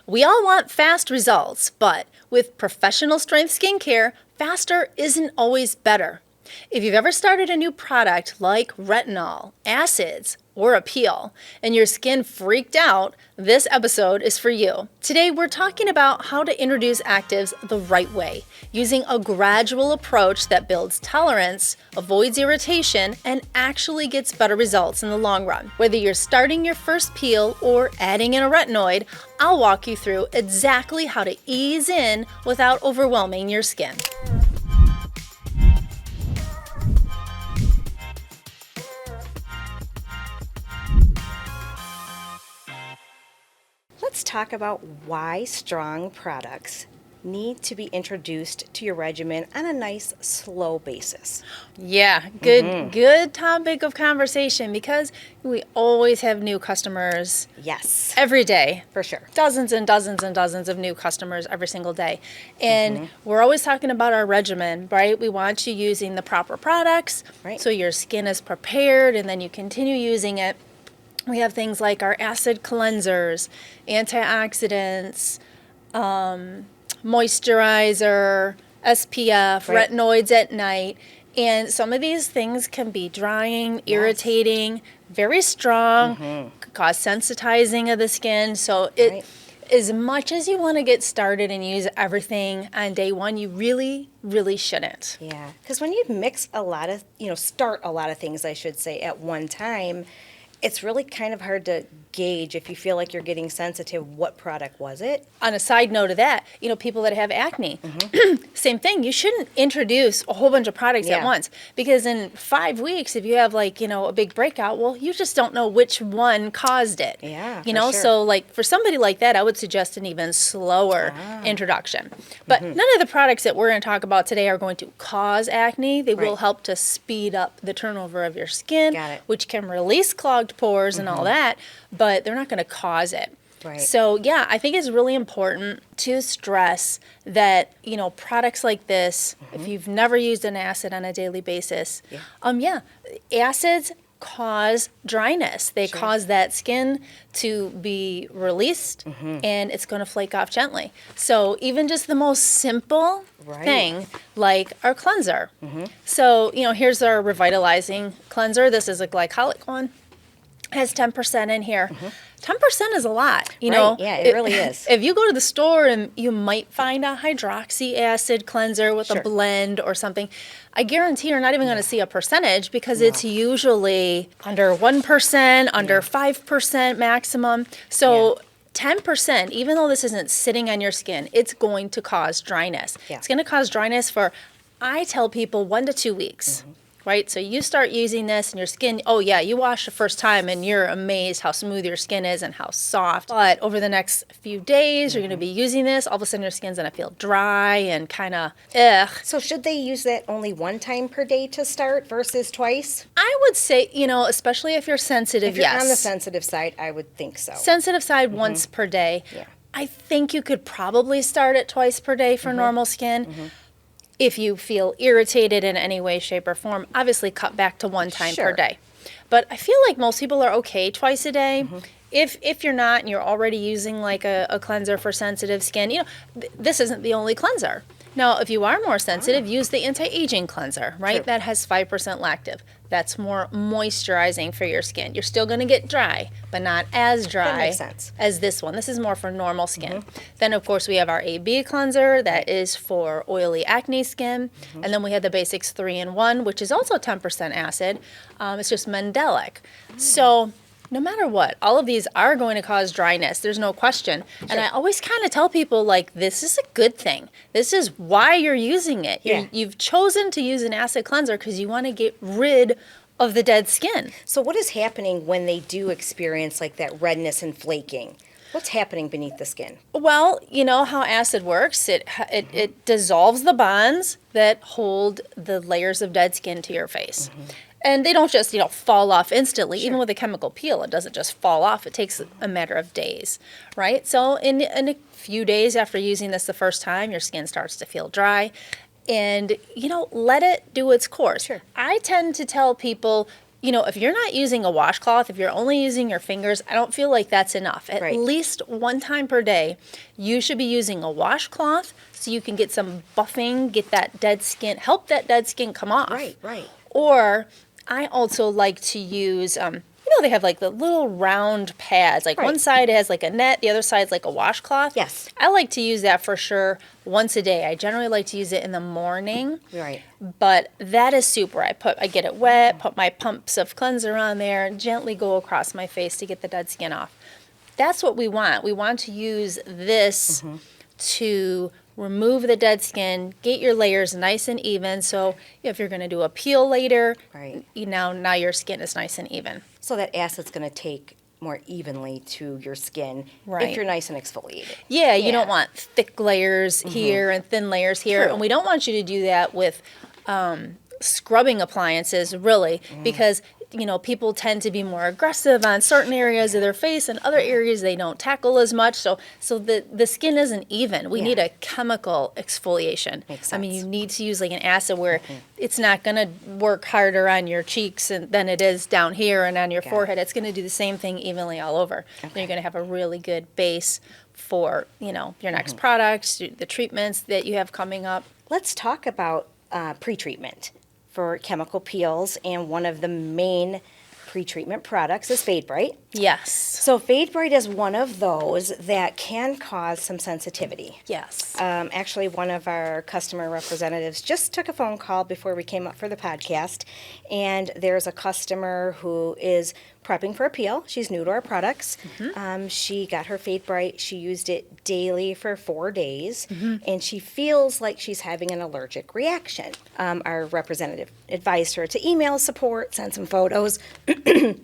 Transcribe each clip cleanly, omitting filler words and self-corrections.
We all want fast results, but with professional strength skincare, faster isn't always better. If you've ever started a new product like retinol, acids, or a peel, and your skin freaked out, this episode is for you. Today, we're talking about how to introduce actives the right way, using a gradual approach that builds tolerance, avoids irritation, and actually gets better results in the long run. Whether you're starting your first peel or adding in a retinoid, I'll walk you through exactly how to ease in without overwhelming your skin. Let's talk about why strong products need to be introduced to your regimen on a nice, slow basis. Yeah, good topic of conversation because we always have new customers. Yes. Every day. For sure. Dozens and dozens and dozens of new customers every single day. And we're always talking about our regimen, right? We want you using the proper products so your skin is prepared and then you continue using it. We have things like our acid cleansers, antioxidants, moisturizer, SPF, retinoids at night. And some of these things can be drying, irritating, very strong, could cause sensitizing of the skin. So as much as you want to get started and use everything on day one, you really, really shouldn't. Yeah, because when you mix a lot of, start a lot of things, I should say, at one time, it's really kind of hard to gauge if you feel like you're getting sensitive. What product was it? On a side note of that, people that have acne, same thing. You shouldn't introduce a whole bunch of products at once because in 5 weeks, if you have a big breakout, well, you just don't know which one caused it. Yeah, So for somebody like that, I would suggest an even slower introduction. But none of the products that we're going to talk about today are going to cause acne. They will help to speed up the turnover of your skin, which can release clogged pores and all that, but they're not going to cause it. Right. So I think it's really important to stress that, products like this, if you've never used an acid on a daily basis, acids cause dryness. They cause that skin to be released and it's going to flake off gently. So even just the most simple thing like our cleanser. So, here's our revitalizing cleanser. This is a glycolic one. Has 10% in here. 10% is a lot, Yeah, it really is. If you go to the store and you might find a hydroxy acid cleanser with a blend or something, I guarantee you're not even going to see a percentage because it's usually under 1%, under 5% maximum. So 10%, even though this isn't sitting on your skin, it's going to cause dryness. It's going to cause dryness for, I tell people, 1 to 2 weeks. Right? So you start using this and your skin, you wash the first time and you're amazed how smooth your skin is and how soft. But over the next few days, you're going to be using this. All of a sudden your skin's going to feel dry and kind of ugh. So should they use that only one time per day to start versus twice? I would say, especially if you're sensitive, if you're on the sensitive side, I would think so. Sensitive side once per day. Yeah. I think you could probably start at twice per day for normal skin. If you feel irritated in any way, shape, or form, obviously cut back to one time per day. But I feel like most people are okay twice a day. If you're not and you're already using like a cleanser for sensitive skin, this isn't the only cleanser. Now, if you are more sensitive, use the anti-aging cleanser, right? That has 5% lactive. That's more moisturizing for your skin. You're still going to get dry, but not as dry as this one. This is more for normal skin. Then, of course, we have our AB cleanser that is for oily acne skin. And then we have the Basics 3-in-1, which is also 10% acid. It's just mandelic. So no matter what, all of these are going to cause dryness. There's no question. And I always kind of tell people, this is a good thing. This is why you're using it. You've chosen to use an acid cleanser because you want to get rid of the dead skin. So what is happening when they do experience that redness and flaking? What's happening beneath the skin? Well, you know how acid works. It dissolves the bonds that hold the layers of dead skin to your face. And they don't just, fall off instantly. Even with a chemical peel, it doesn't just fall off. It takes a matter of days, right? So in a few days after using this the first time, your skin starts to feel dry. And, let it do its course. I tend to tell people if you're not using a washcloth, if you're only using your fingers, I don't feel like that's enough. At least one time per day, you should be using a washcloth so you can get some buffing, get that dead skin, help that dead skin come off. Right. Or I also like to use, they have like the little round pads. Like one side has like a net, the other side's like a washcloth. Yes. I like to use that for sure once a day. I generally like to use it in the morning. Right. But that is super. I get it wet, put my pumps of cleanser on there, and gently go across my face to get the dead skin off. That's what we want. We want to use this to remove the dead skin, get your layers nice and even. So if you're going to do a peel later, now your skin is nice and even. So that acid's going to take more evenly to your skin if you're nice and exfoliated. Yeah, you don't want thick layers here and thin layers here. True. And we don't want you to do that with scrubbing appliances, really, because people tend to be more aggressive on certain areas of their face, and other areas they don't tackle as much. So the skin isn't even. We need a chemical exfoliation. Makes sense. I mean, you need to use like an acid where it's not going to work harder on your cheeks than it is down here and on your forehead. It's going to do the same thing evenly all over. And you're going to have a really good base for your next products, the treatments that you have coming up. Let's talk about pre-treatment for chemical peels, and one of the main pre-treatment products is Fade Bright. Yes. So Fade Bright is one of those that can cause some sensitivity. Yes. Actually, one of our customer representatives just took a phone call before we came up for the podcast, and there's a customer who is prepping for a peel. She's new to our products. She got her Fade Bright. She used it daily for 4 days, and she feels like she's having an allergic reaction. Our representative advised her to email support, send some photos.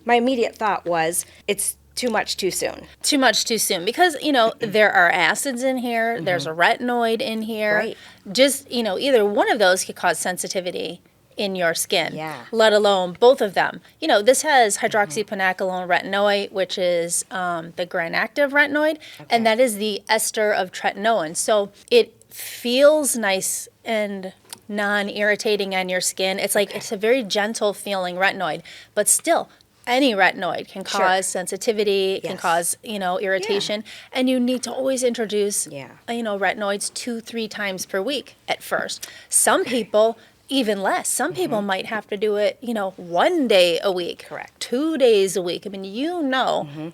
My immediate thought was, it's too much too soon. Too much too soon, because there are acids in here, there's a retinoid in here. Just either one of those could cause sensitivity in your skin, let alone both of them. This has hydroxypanacolone retinoid, which is the gram-active retinoid, and that is the ester of tretinoin. So it feels nice and non-irritating on your skin. It's like it's a very gentle feeling retinoid, but still, any retinoid can cause sensitivity, can cause, irritation. And you need to always introduce, retinoids 2-3 times per week at first. Some people, even less. Some people might have to do it, 1 day a week. 2 days a week. I mean,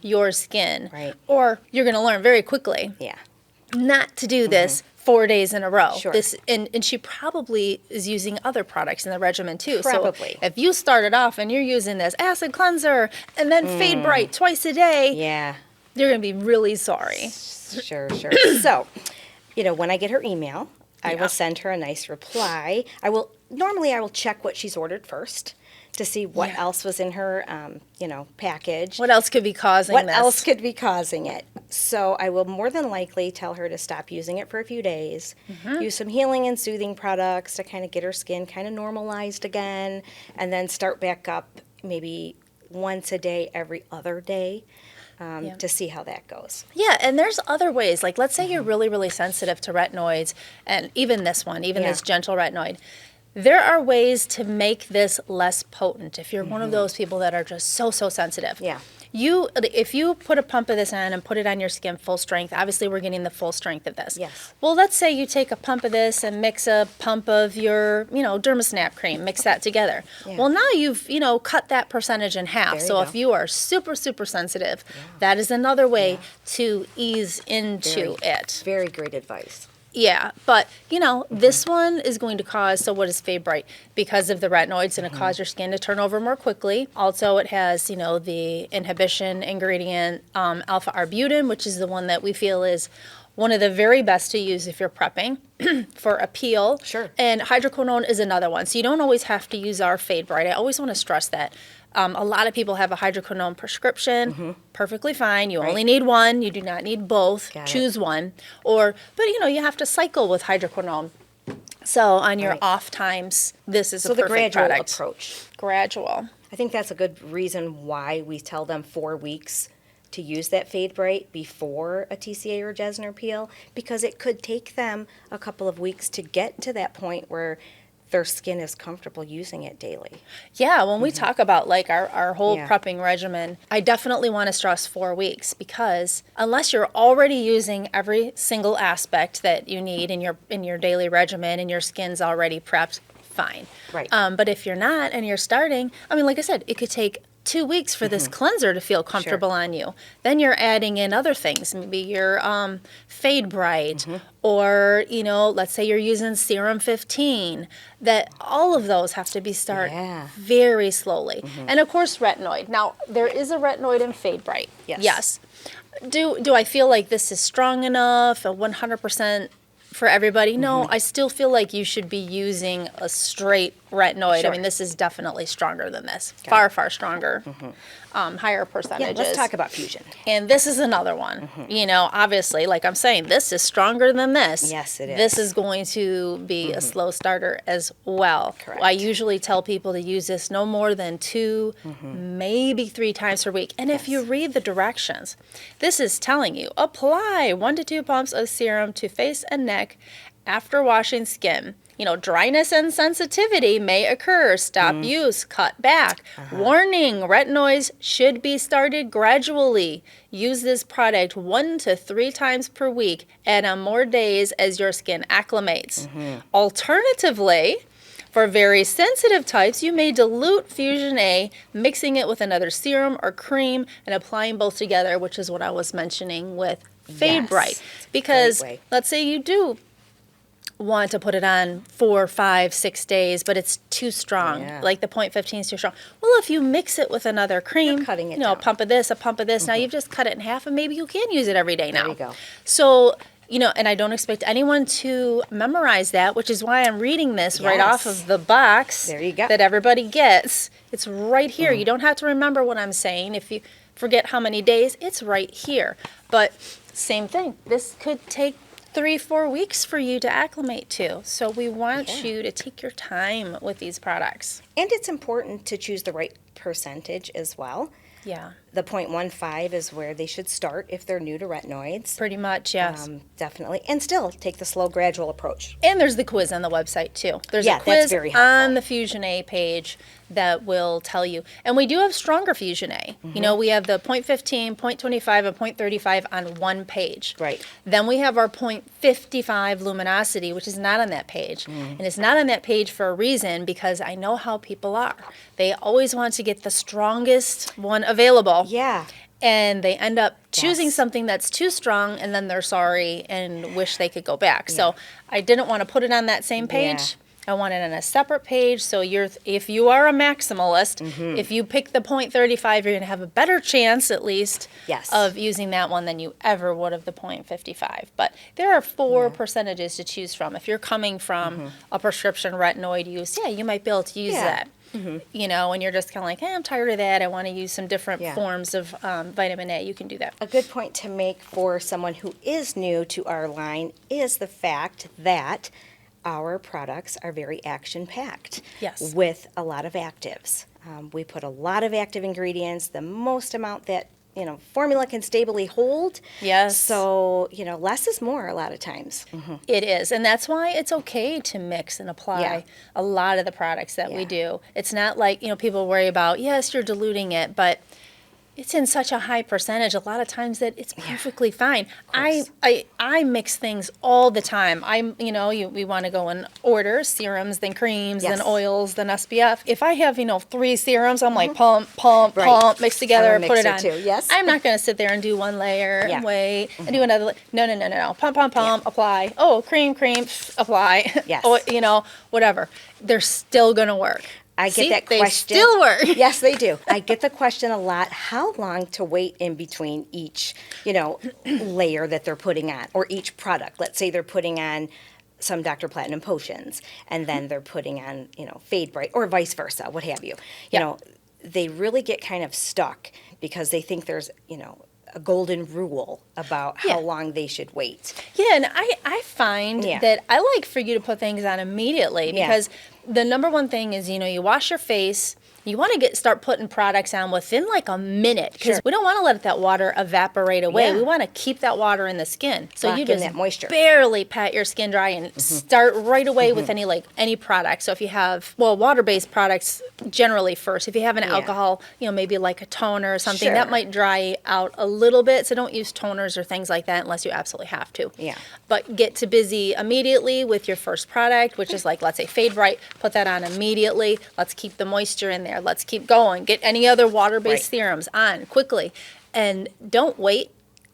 your skin. Or you're going to learn very quickly not to do this 4 days in a row. And she probably is using other products in the regimen too. Probably. So if you started off and you're using this acid cleanser and then Fade Bright twice a day, you're going to be really sorry. Sure. So, when I get her email, I will send her a nice reply. I will check what she's ordered first to see what else was in her, package. What else could be causing this? What else could be causing it? So I will more than likely tell her to stop using it for a few days, use some healing and soothing products to kind of get her skin kind of normalized again, and then start back up maybe once a day, every other day. To see how that goes. Yeah, and there's other ways. Like, let's say you're really, really sensitive to retinoids, and even this one, this gentle retinoid. There are ways to make this less potent if you're one of those people that are just so sensitive. If you put a pump of this on and put it on your skin full strength, obviously we're getting the full strength of this. Well, let's say you take a pump of this and mix a pump of your, Dermasnap cream, mix that together. Well, now you've, cut that percentage in half. So if you are super, super sensitive, that is another way to ease into it. Very great advice. Yeah, but, this one is going to cause, so what is Fade Bright? Because of the retinoids, it's going to cause your skin to turn over more quickly. Also, it has, the inhibition ingredient, alpha-arbutin, which is the one that we feel is one of the very best to use if you're prepping for a peel. And hydroquinone is another one. So you don't always have to use our Fade Bright. I always want to stress that. A lot of people have a hydroquinone prescription. Perfectly fine. You only need one. You do not need both. Choose one. But you have to cycle with hydroquinone. So on your off times, this is a perfect Gradual product. Approach. Gradual. I think that's a good reason why we tell them 4 weeks to use that Fade Bright before a TCA or Jesner peel, because it could take them a couple of weeks to get to that point where their skin is comfortable using it daily. Yeah, when we talk about like our whole Yeah. prepping regimen, I definitely want to stress 4 weeks, because unless you're already using every single aspect that you need in your daily regimen and your skin's already prepped, fine. Right. But if you're not and you're starting, I mean, like I said, it could take 2 weeks for this cleanser to feel comfortable on you. Then you're adding in other things, maybe your Fade Bright, or, you know, let's say you're using Serum 15, that all of those have to be started Yeah. very slowly. And of course, retinoid. Now, there is a retinoid in Fade Bright. Yes. Do I feel like this is strong enough, a 100% for everybody? No, I still feel like you should be using a straight retinoid. I Sure. mean, this is definitely stronger than this. Far, far stronger. Higher percentages. Yeah, let's talk about Fusion. And this is another one. You know, obviously, like I'm saying, this is stronger than this. Yes, it is. This is going to be a slow starter as well. Correct. I usually tell people to use this no more than 2, maybe 3 times per week. And if you read the directions, this is telling you, apply 1 to 2 pumps of serum to face and neck after washing skin. You know, dryness and sensitivity may occur. Stop use, cut back. Warning, retinoids should be started gradually. Use this product 1 to 3 times per week and on more days as your skin acclimates. Alternatively, for very sensitive types, you may dilute Fusion A, mixing it with another serum or cream and applying both together, which is what I was mentioning with Fade Yes, Bright. it's a great Because way. let's say you do want to put it on 4, 5, 6 days, but it's too strong. Yeah. Like the 0.15 is too strong. Well, if you mix it with another cream, You're cutting it you know, down. a pump of this, a pump of this, now you've just cut it in half, and maybe you can use it every day now. There you go. So, you know, and I don't expect anyone to memorize that, which is why I'm reading this right off Yes. of the box There you go. that everybody gets. It's right here. You don't have to remember what I'm saying. If you forget how many days, it's right here. But same thing. This could take 3, 4 weeks for you to acclimate to. So we want you to take your time with these products. And it's important to choose the right percentage as well. Yeah, The 0.15 is where they should start if they're new to retinoids. pretty much, yes. Definitely. And still take the slow, gradual approach. And there's the quiz on the website too. There's Yeah, a that's quiz very helpful. on the Fusion A page that will tell you. And we do have stronger Fusion A. You know, we have the 0.15, 0.25, and 0.35 on one page. Right. Then we have our 0.55 luminosity, which is not on that page. And it's not on that page for a reason, because I know how people are. They always want to get the strongest one available. Yeah. And they end up choosing Yes. something that's too strong, and then they're sorry and wish they could go back. So I didn't want to put it on that same page. I want it on a separate page. So if you are a maximalist, if you pick the 0.35, you're going to have a better chance, at least, Yes. of using that one than you ever would of the 0.55. But there are 4 percentages to choose from. If you're coming from a prescription retinoid use, you might be able to use Yeah. that. You know, and you're just kind of like, hey, I'm tired of that. I want to use some different Yeah. forms of vitamin A. You can do that. A good point to make for someone who is new to our line is the fact that our products are very action-packed. Yes. With a lot of actives. We put a lot of active ingredients, the most amount that, you know, formula can stably hold. Yes. So, you know, less is more a lot of times. It is. And that's why it's okay to mix and apply Yeah. a lot of the products that we Yeah. do. It's not like, you know, people worry about, yes, you're diluting it, but it's in such a high percentage a lot of times that it's perfectly fine. I mix things all the time. We want to go in order, serums, then creams, Yes. then oils, then SPF. If I have, 3 serums, I'm like pump, pump, Right. pump, mix together, I'm a put it on. mixer too, yes. I'm not going to sit there and do one layer Yeah. and wait and do another. No. Pump, pump, pump, apply. Oh, cream, apply. Yes. Or, whatever. They're still going to work. I get See, that they question. still work. Yes, they do. I get the question a lot. How long to wait in between each, layer that they're putting on, or each product? Let's say they're putting on some Dr. Platinum potions, and then they're putting on, Fade Bright, or vice versa, what have you. Yeah. They really get kind of stuck because they think there's, a golden rule about how Yeah. long they should wait. Yeah, and I find Yeah. that I like for you to put things on immediately, Yeah. because the number one thing is, you wash your face you want to start putting products on within like a minute, because Sure. we don't want to let that water evaporate away. Yeah. We want to keep that water in the skin. So Lock you in just that moisture. barely pat your skin dry and start right away with any product. So if you have, water-based products generally first. If you have an alcohol, maybe like a toner or something, Sure. that might dry out a little bit. So don't use toners or things like that unless you absolutely have to. Yeah. But get to busy immediately with your first product, which is like, let's say Fade Bright, put that on immediately. Let's keep the moisture in there. Let's keep going. Get any other water-based serums on quickly. And don't wait.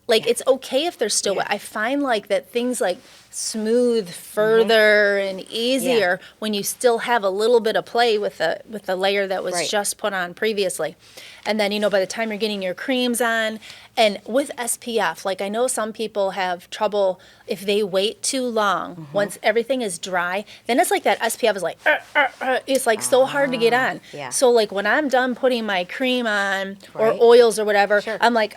Like, it's okay if they're still wet. I find like that things like smooth further and easier when you still have a little bit of play with the layer that was just put on previously. And then, by the time you're getting your creams on, and with SPF, like I know some people have trouble if they wait too long. Once everything is dry, then it's like that SPF is like, it's like so hard to get on. Yeah. So like when I'm done putting my cream on or oils or whatever, I'm like,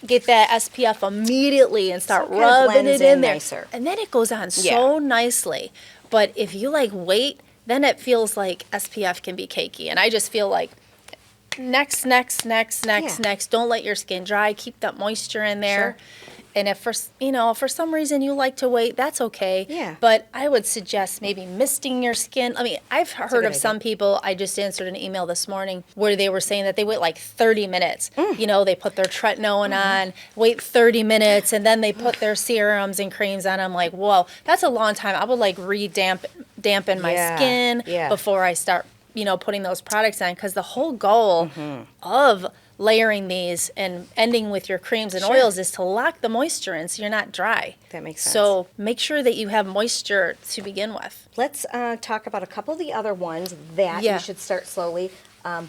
get that SPF immediately and start rubbing it in there. Nicer. And then it goes on so nicely. But if you like wait, then it feels like SPF can be cakey. And I just feel like next. Don't let your skin dry. Keep that moisture in there. And if for some reason you like to wait, that's okay. Yeah. But I would suggest maybe misting your skin. I mean, I've heard of some people, I just answered an email this morning where they were saying that they wait like 30 minutes. They put their tretinoin on, wait 30 minutes, and then they put their serums and creams on. I'm like, whoa, that's a long time. I would like dampen my skin before I start, putting those products on, because the whole goal of layering these and ending with your creams and oils is to lock the moisture in so you're not dry. That makes sense. So make sure that you have moisture to begin with. Let's talk about a couple of the other ones that you should start slowly.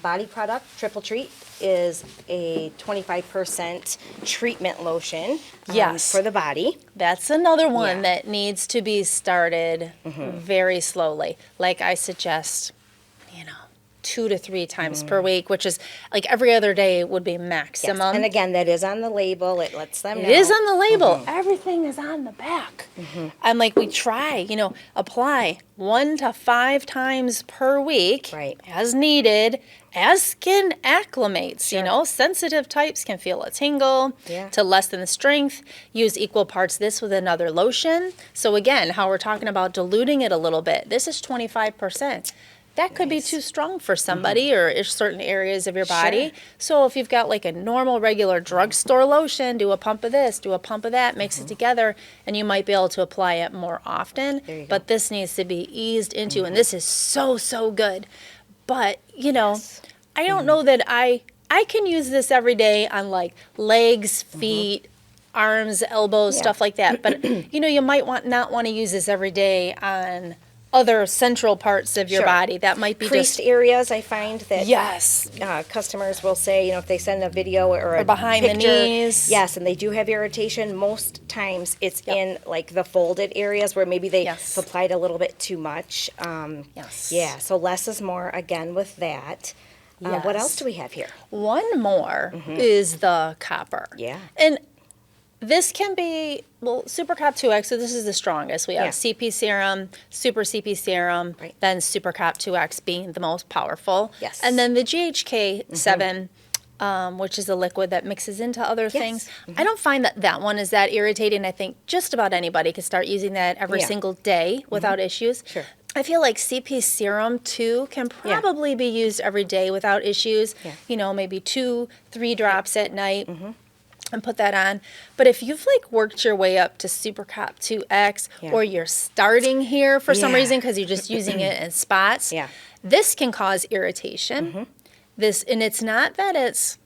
Body Product Triple Treat is a 25% treatment lotion for the body. That's another one that needs to be started very slowly. Like I suggest, 2 to 3 times per week, which is like every other day would be maximum. Yes. And again, that is on the label. It lets them know. It is on the label. Everything is on the back. And like we try, apply 1 to 5 times per week as needed, as skin acclimates. Sensitive types can feel a tingle to lessen the strength. Use equal parts this with another lotion. So again, how we're talking about diluting it a little bit. This is 25%. That could be too strong for somebody or certain areas of your body. So if you've got like a normal, regular drugstore lotion, do a pump of this, do a pump of that, mix it together, and you might be able to apply it more often. But this needs to be eased into, and this is so, so good. But, I don't know that I can use this every day on like legs, feet, arms, elbows, stuff like that. But, you might not want to use this every day on other central parts of your body. That might be creased just areas. I find that customers will say, if they send a video or a behind picture, the knees. Yes, and they do have irritation. Most times it's in like the folded areas where maybe they applied a little bit too much. Yeah, so less is more again with that. What else do we have here? One more is the copper. Yeah. And this can be, Super Cop 2X, so this is the strongest. We have CP serum, Super CP serum, then Super Cop 2X being the most powerful. Yes. And then the GHK-7, which is a liquid that mixes into other things. I don't find that one is that irritating. I think just about anybody can start using that every single day without issues. Sure. I feel like CP serum too can probably be used every day without issues. Maybe 2-3 drops at night. And put that on. But if you've like worked your way up to Super Cop 2X or you're starting here for some reason because you're just using it in spots, this can cause irritation. And it's not that it's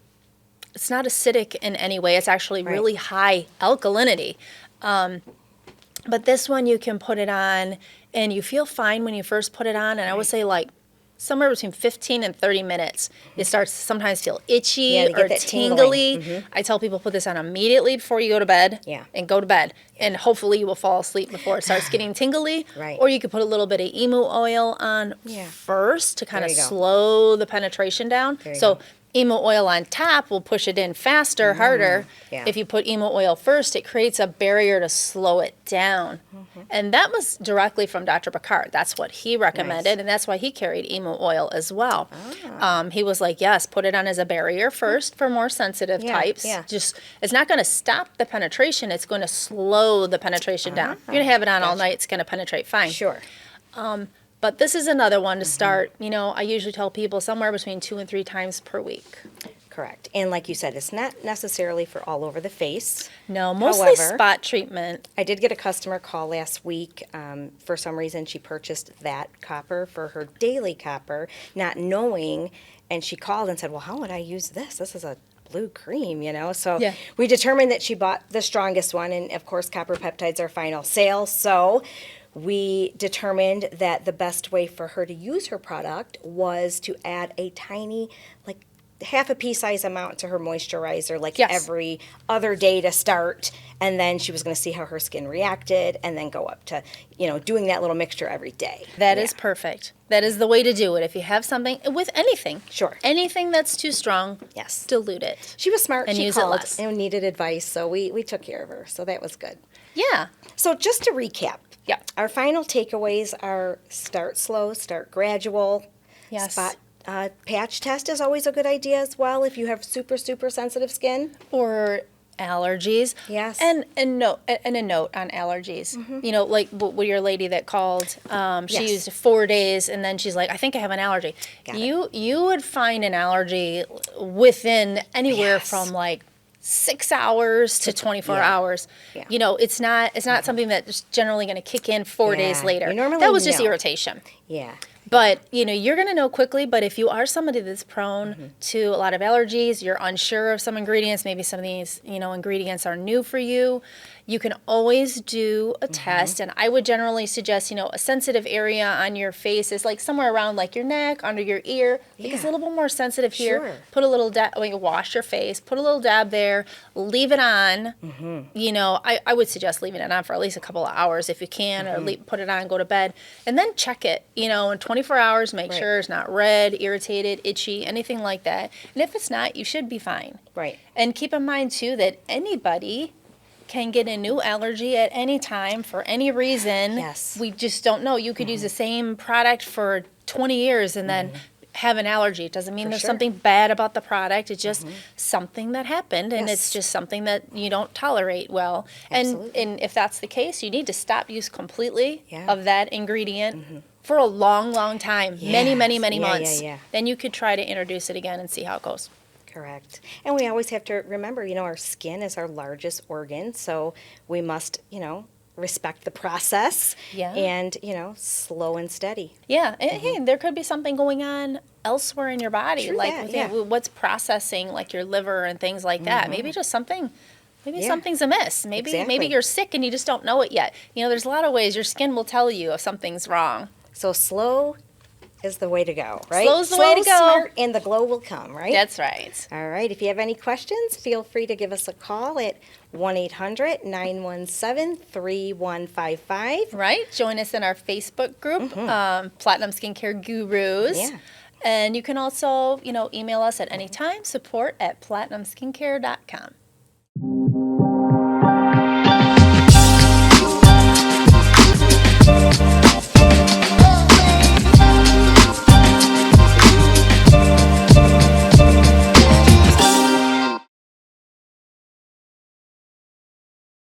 not acidic in any way. It's actually really high alkalinity. But this one you can put it on and you feel fine when you first put it on. And I would say like somewhere between 15 and 30 minutes. It starts to sometimes feel itchy or tingly. I tell people put this on immediately before you go to bed and go to bed. And hopefully you will fall asleep before it starts getting tingly. Or you could put a little bit of emu oil on first to kind of slow the penetration down. So emo oil on top will push it in faster, harder. Yeah. If you put emo oil first, it creates a barrier to slow it down. And that was directly from Dr. Picard. That's what he recommended, and that's why he carried emo oil as well. He was like, yes, put it on as a barrier first for more sensitive types. Yeah. Just, it's not going to stop the penetration. It's going to slow the penetration down. You're going to have it on all night. It's going to penetrate fine. Sure. But this is another one to start. You know, I usually tell people somewhere between 2 and 3 times per week. Correct. And like you said, it's not necessarily for all over the face. No, mostly However, spot treatment. I did get a customer call last week. For some reason, she purchased that copper for her daily copper, not knowing, and she called and said, well, how would I use this? This is a blue cream, you know? So Yeah. we determined that she bought the strongest one, and of course, copper peptides are final sale. So we determined that the best way for her to use her product was to add a tiny, like half a pea size amount to her moisturizer, like Yes. every other day to start. And then she was going to see how her skin reacted and then go up to, you know, doing that little mixture every day. That is perfect. That is the way to do it. If you have something with anything, Sure. anything that's too strong, Yes. dilute it. She was smart. And She use it called less. and needed advice, so we took care of her. So that was good. Yeah. So just to recap, Yeah. our final takeaways are start slow, start gradual. Yes. Spot patch test is always a good idea as well if you have super, super sensitive skin. Or allergies. Yes. And a note on allergies. You know, like with your lady that called, she Yes. used 4 days and then she's like, I think I have an allergy. Got it. You would find an allergy within anywhere Yes. from like 6 hours to 24 Yeah. hours. Yeah. You know, it's not something that's generally going to kick in 4 days Yeah. later. You normally That was just know. irritation. Yeah. But, you know, you're going to know quickly, but if you are somebody that's prone to a lot of allergies, you're unsure of some ingredients, maybe some of these, you know, ingredients are new for you, you can always do a test. And I would generally suggest, you know, a sensitive area on your face is like somewhere around like your neck, under your ear, because it's a Yeah. little bit more sensitive here. Sure. Put a little dab, when you wash your face, put a little dab there, leave it on. You know, I would suggest leaving it on for at least a couple of hours if you can, or put it on, go to bed, and then check it, you know, in 24 hours, make Right. sure it's not red, irritated, itchy, anything like that. And if it's not, you should be fine. Right. And keep in mind, too, that anybody can get a new allergy at any time for any reason. Yes. We just don't know. You could use the same product for 20 years and then have an allergy. It doesn't mean For there's sure. something bad about the product. It's just something that happened, and it's Yes. just something that you don't tolerate well. Absolutely. And if that's the case, you need to stop use completely Yeah. of that ingredient for a long, long time, many, many, Yes. many Yeah, months. yeah. Then you could try to introduce it again and see how it goes. Correct. And we always have to remember, you know, our skin is our largest organ, so we must, you know, respect the process. Yeah. And, you know, slow and steady. Yeah, and hey, there could be something going on elsewhere in your body, True like that, with yeah. what's processing, like your liver and things like that. Maybe just something. Maybe Yeah. something's amiss. Maybe Exactly. you're sick and you just don't know it yet. You know, there's a lot of ways your skin will tell you if something's wrong. So slow is the way to go, right? Slow's the way to go. Smart, and the glow will come, right? That's right. All right. If you have any questions, feel free to give us a call at 1-800-917-3155. Right. Join us in our Facebook group, Platinum Skincare Gurus. Yeah. And you can also, you know, email us at any time, support@platinumskincare.com.